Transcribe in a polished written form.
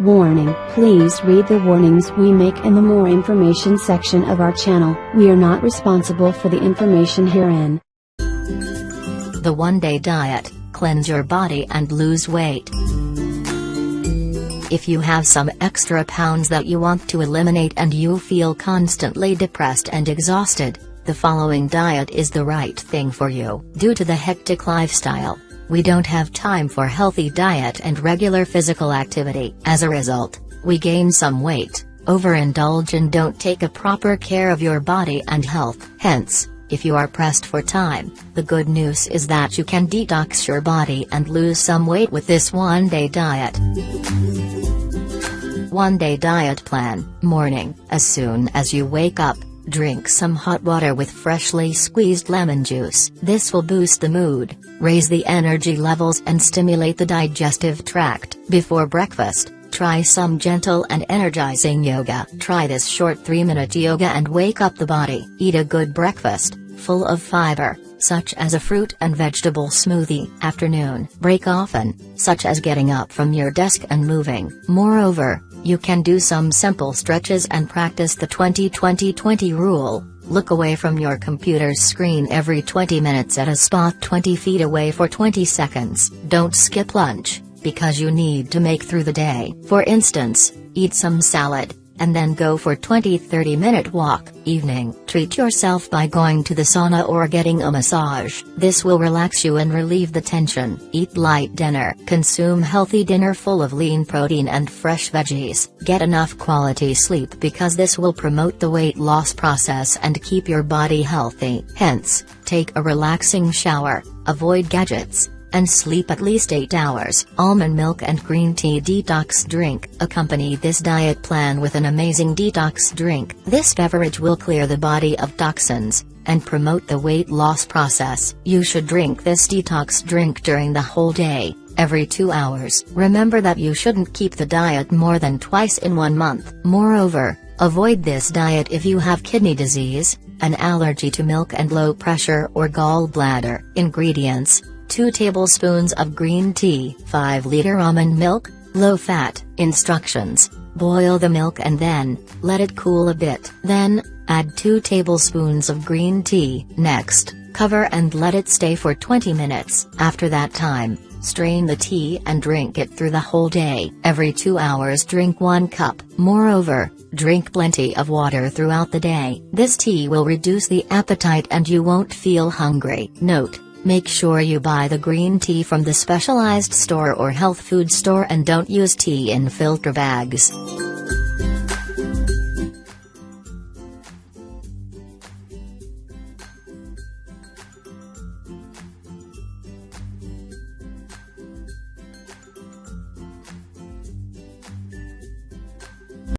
Warning: please read the warnings we make in the more information section of our channel. We are not responsible for the information herein. The one-day diet: cleanse your body and lose weight. If you have some extra pounds that you want to eliminate and you feel constantly depressed and exhausted, the following diet is the right thing for you. Due to the hectic lifestyle, we don't have time for healthy diet and regular physical activity. As a result, we gain some weight, overindulge and don't take a proper care of your body and health. Hence, if you are pressed for time, the good news is that you can detox your body and lose some weight with this one-day diet. One-day diet plan. Morning: as soon as you wake up, drink some hot water with freshly squeezed lemon juice. This will boost the mood, raise the energy levels and stimulate the digestive tract. Before breakfast, try some gentle and energizing yoga. Try this short 3-minute yoga and wake up the body. Eat a good breakfast, full of fiber, such as a fruit and vegetable smoothie. Afternoon break often, such as getting up from your desk and moving. Moreover, you can do some simple stretches and practice the 20-20-20 rule. Look away from your computer's screen every 20 minutes at a spot 20 feet away for 20 seconds. Don't skip lunch, because you need to make through the day. For instance, eat some salad, and then go for 20-30 minute walk. Evening, treat yourself by going to the sauna or getting a massage. This will relax you and relieve the tension. Eat light dinner. Consume healthy dinner full of lean protein and fresh veggies. Get enough quality sleep because this will promote the weight loss process and keep your body healthy. Hence, take a relaxing shower, avoid gadgets, and sleep at least 8 hours. Almond milk and green tea detox drink. Accompany this diet plan with an amazing detox drink. This beverage will clear the body of toxins, and promote the weight loss process. You should drink this detox drink during the whole day, every 2 hours. Remember that you shouldn't keep the diet more than twice in 1 month. Moreover, avoid this diet if you have kidney disease, an allergy to milk and low pressure or gallbladder. Ingredients: 2 tablespoons of green tea, 5-liter almond milk, low fat. Instructions: boil the milk and then, let it cool a bit. Then, add 2 tablespoons of green tea. Next, cover and let it stay for 20 minutes. After that time, strain the tea and drink it through the whole day. Every 2 hours drink 1 cup. Moreover, drink plenty of water throughout the day. This tea will reduce the appetite and you won't feel hungry. Note: make sure you buy the green tea from the specialized store or health food store and don't use tea in filter bags.